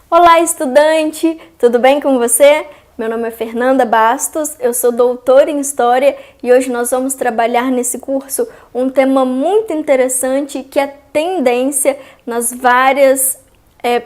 Olá, estudante! Tudo bem com você? Meu nome é Fernanda Bastos, eu sou doutora em História e hoje nós vamos trabalhar nesse curso um tema muito interessante que é tendência nas várias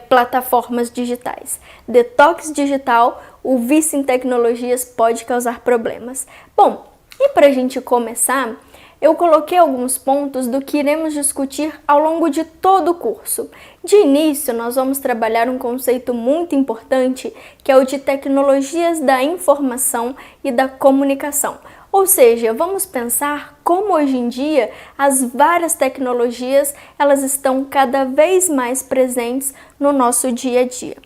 plataformas digitais. Detox digital, o vício em tecnologias pode causar problemas. Bom, e para a gente começar, eu coloquei alguns pontos do que iremos discutir ao longo de todo o curso. De início, nós vamos trabalhar um conceito muito importante, que é o de tecnologias da informação e da comunicação. Ou seja, vamos pensar como hoje em dia as várias tecnologias elas estão cada vez mais presentes no nosso dia a dia.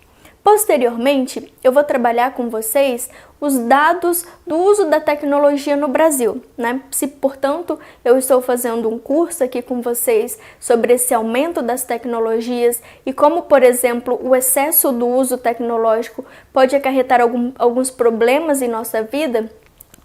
Posteriormente, eu vou trabalhar com vocês os dados do uso da tecnologia no Brasil, né? Se, portanto, eu estou fazendo um curso aqui com vocês sobre esse aumento das tecnologias e como, por exemplo, o excesso do uso tecnológico pode acarretar alguns problemas em nossa vida,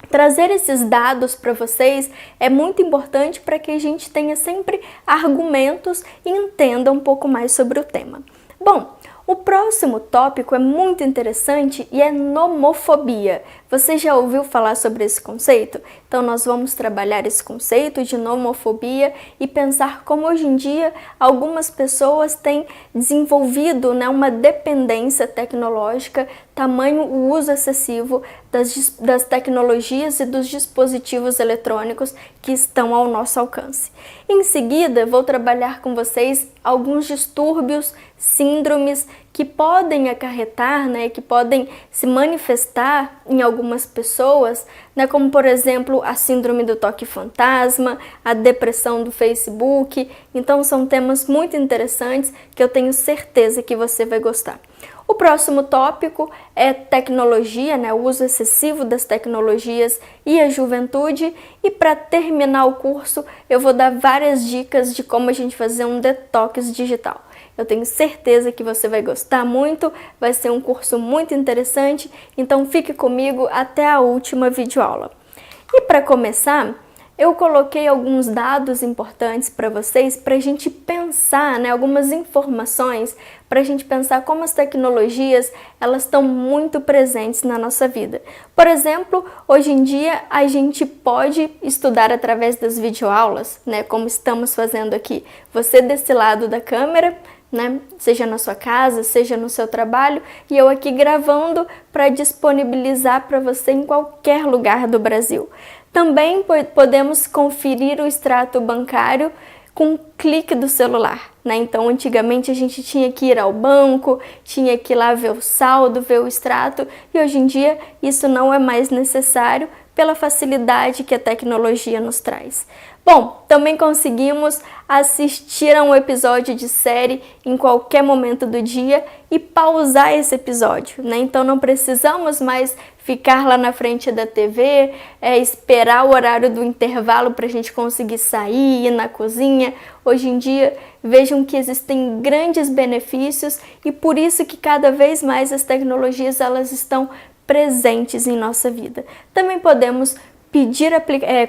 trazer esses dados para vocês é muito importante para que a gente tenha sempre argumentos e entenda um pouco mais sobre o tema. Bom, o próximo tópico é muito interessante e é nomofobia. Você já ouviu falar sobre esse conceito? Então nós vamos trabalhar esse conceito de nomofobia e pensar como hoje em dia algumas pessoas têm desenvolvido uma dependência tecnológica, tamanho o uso excessivo das tecnologias e dos dispositivos eletrônicos que estão ao nosso alcance. Em seguida, vou trabalhar com vocês alguns distúrbios, síndromes que podem acarretar, que podem se manifestar em algumas pessoas, como por exemplo a síndrome do toque fantasma, a depressão do Facebook. Então são temas muito interessantes que eu tenho certeza que você vai gostar. O próximo tópico é tecnologia, o uso excessivo das tecnologias e a juventude. E para terminar o curso, eu vou dar várias dicas de como a gente fazer um detox digital. Eu tenho certeza que você vai gostar muito, vai ser um curso muito interessante, então fique comigo até a última videoaula. E para começar, eu coloquei alguns dados importantes para vocês, para a gente pensar, algumas informações, para a gente pensar como as tecnologias elas estão muito presentes na nossa vida. Por exemplo, hoje em dia a gente pode estudar através das videoaulas, como estamos fazendo aqui. Você desse lado da câmera, seja na sua casa, seja no seu trabalho, e eu aqui gravando para disponibilizar para você em qualquer lugar do Brasil. Também podemos conferir o extrato bancário com um clique do celular, Então, antigamente a gente tinha que ir ao banco, tinha que ir lá ver o saldo, ver o extrato, e hoje em dia isso não é mais necessário pela facilidade que a tecnologia nos traz. Bom, também conseguimos assistir a um episódio de série em qualquer momento do dia e pausar esse episódio, Então não precisamos mais ficar lá na frente da TV, esperar o horário do intervalo para a gente conseguir sair, ir na cozinha. Hoje em dia, vejam que existem grandes benefícios e por isso que cada vez mais as tecnologias elas estão presentes em nossa vida. Também podemos pedir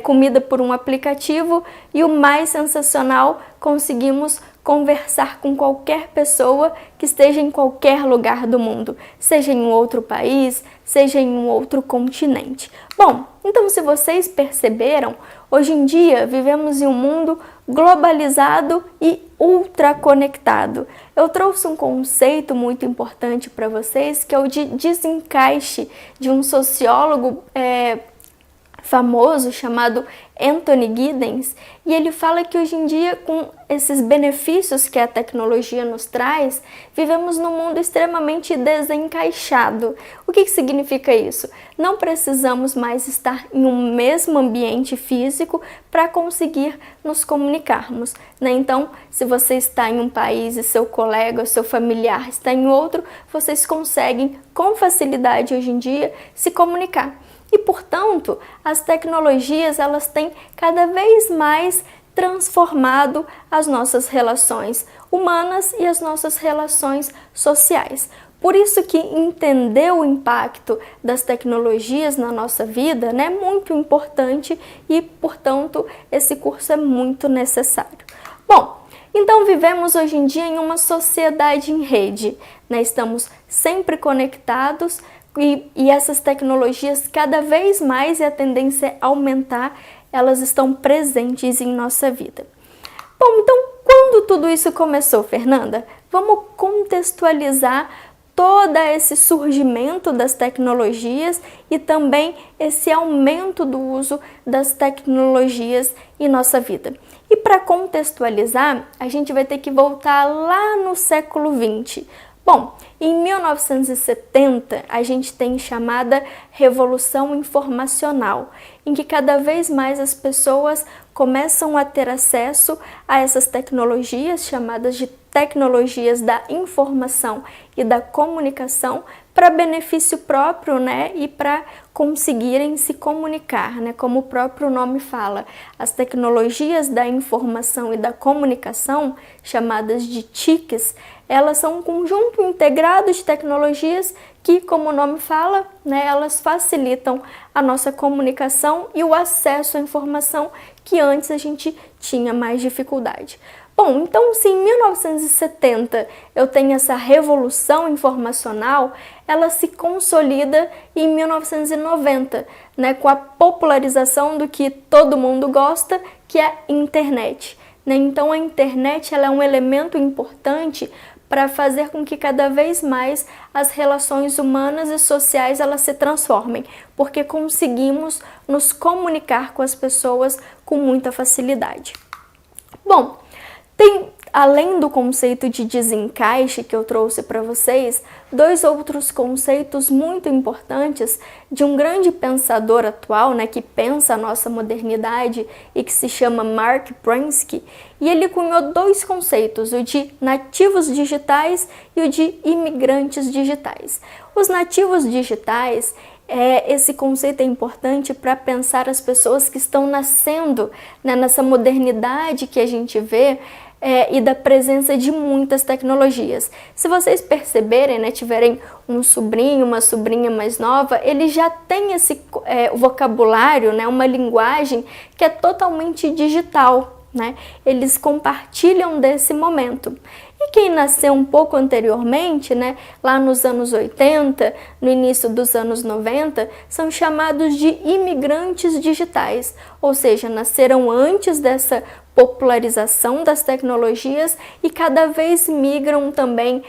comida por um aplicativo e o mais sensacional, conseguimos conversar com qualquer pessoa que esteja em qualquer lugar do mundo, seja em um outro país, seja em um outro continente. Bom, então se vocês perceberam, hoje em dia vivemos em um mundo globalizado e ultraconectado. Eu trouxe um conceito muito importante para vocês, que é o de desencaixe, de um sociólogo famoso chamado Anthony Giddens, e ele fala que hoje em dia, com esses benefícios que a tecnologia nos traz, vivemos num mundo extremamente desencaixado. O que significa isso? Não precisamos mais estar em um mesmo ambiente físico para conseguir nos comunicarmos, Então, se você está em um país e seu colega, seu familiar está em outro, vocês conseguem com facilidade hoje em dia se comunicar. E, portanto, as tecnologias elas têm cada vez mais transformado as nossas relações humanas e as nossas relações sociais. Por isso que entender o impacto das tecnologias na nossa vida é muito importante e, portanto, esse curso é muito necessário. Bom, Então vivemos hoje em dia em uma sociedade em rede, né? Estamos sempre conectados e essas tecnologias cada vez mais, e a tendência é aumentar, elas estão presentes em nossa vida. Bom, então quando tudo isso começou, Fernanda? Vamos contextualizar todo esse surgimento das tecnologias e também esse aumento do uso das tecnologias em nossa vida. E para contextualizar, a gente vai ter que voltar lá no século XX. Bom, em 1970 a gente tem chamada Revolução Informacional, em que cada vez mais as pessoas começam a ter acesso a essas tecnologias chamadas de tecnologias da informação e da comunicação para benefício próprio, né, e para conseguirem se comunicar, né, como o próprio nome fala. As tecnologias da informação e da comunicação, chamadas de TICs, elas são um conjunto integrado de tecnologias que, como o nome fala, né, elas facilitam a nossa comunicação e o acesso à informação que antes a gente tinha mais dificuldade. Bom, então se em 1970 eu tenho essa revolução informacional, ela se consolida em 1990, né, com a popularização do que todo mundo gosta, que é a internet. Né? Então a internet ela é um elemento importante para fazer com que cada vez mais as relações humanas e sociais elas se transformem, porque conseguimos nos comunicar com as pessoas com muita facilidade. Bom, além do conceito de desencaixe que eu trouxe para vocês, dois outros conceitos muito importantes de um grande pensador atual, né, que pensa a nossa modernidade e que se chama Mark Prensky, e ele cunhou dois conceitos, o de nativos digitais e o de imigrantes digitais. Os nativos digitais, esse conceito é importante para pensar as pessoas que estão nascendo, né, nessa modernidade que a gente vê, e da presença de muitas tecnologias. Se vocês perceberem, né, tiverem um sobrinho, uma sobrinha mais nova, ele já tem esse vocabulário, né, uma linguagem que é totalmente digital, né? Eles compartilham desse momento. E quem nasceu um pouco anteriormente, né, lá nos anos 80, no início dos anos 90, são chamados de imigrantes digitais, ou seja, nasceram antes dessa popularização das tecnologias e cada vez migram também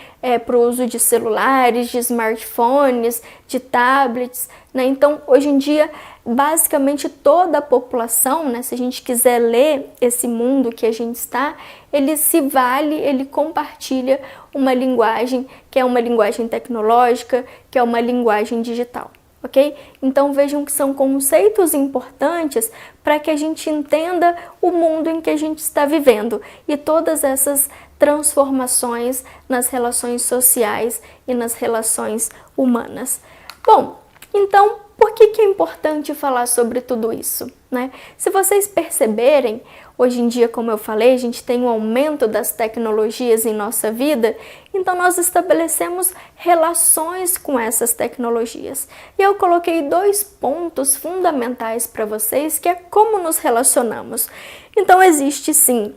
para o uso de celulares, de smartphones, de tablets, né? Então, hoje em dia, basicamente toda a população, né, se a gente quiser ler esse mundo que a gente está, ele compartilha uma linguagem que é uma linguagem tecnológica, que é uma linguagem digital. Ok? Então vejam que são conceitos importantes para que a gente entenda o mundo em que a gente está vivendo e todas essas transformações nas relações sociais e nas relações humanas. Bom, então por que é importante falar sobre tudo isso, né? Se vocês perceberem, hoje em dia, como eu falei, a gente tem um aumento das tecnologias em nossa vida, então nós estabelecemos relações com essas tecnologias. E eu coloquei dois pontos fundamentais para vocês, que é como nos relacionamos. Então existe sim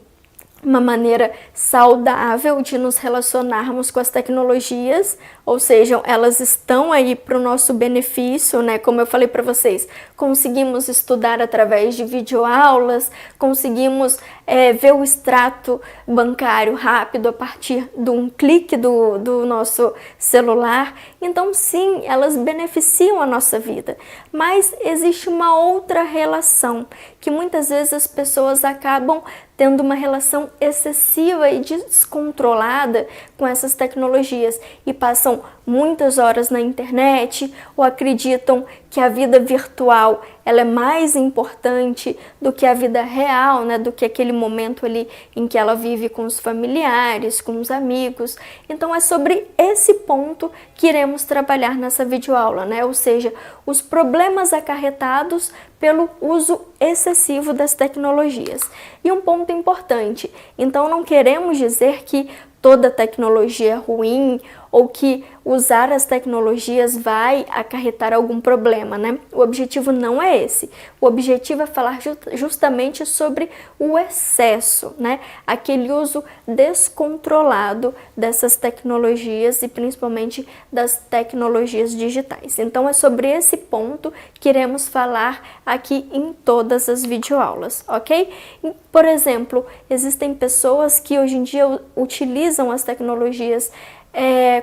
uma maneira saudável de nos relacionarmos com as tecnologias, ou seja, elas estão aí para o nosso benefício, né? Como eu falei para vocês, conseguimos estudar através de videoaulas, conseguimos ver o extrato bancário rápido a partir de um clique do nosso celular. Então, sim, elas beneficiam a nossa vida, mas existe uma outra relação, que muitas vezes as pessoas acabam tendo uma relação excessiva e descontrolada com essas tecnologias e passam muitas horas na internet ou acreditam que a vida virtual ela é mais importante do que a vida real, né? Do que aquele momento ali em que ela vive com os familiares, com os amigos. Então é sobre esse ponto que iremos trabalhar nessa videoaula, né? Ou seja, os problemas acarretados pelo uso excessivo das tecnologias. E um ponto importante, então não queremos dizer que toda tecnologia é ruim ou que usar as tecnologias vai acarretar algum problema, né? O objetivo não é esse. O objetivo é falar justamente sobre o excesso, né? Aquele uso descontrolado dessas tecnologias e principalmente das tecnologias digitais. Então é sobre esse ponto que iremos falar aqui em todas as videoaulas, ok? Por exemplo, existem pessoas que hoje em dia utilizam as tecnologias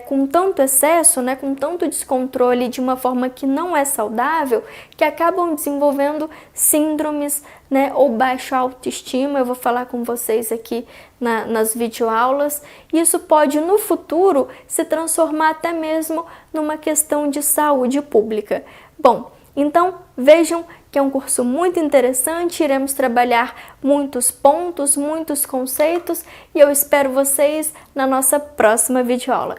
com tanto excesso, né, com tanto descontrole de uma forma que não é saudável, que acabam desenvolvendo síndromes, né, ou baixa autoestima. Eu vou falar com vocês aqui nas videoaulas. Isso pode no futuro se transformar até mesmo numa questão de saúde pública. Bom, então vejam que é um curso muito interessante, iremos trabalhar muitos pontos, muitos conceitos e eu espero vocês na nossa próxima videoaula.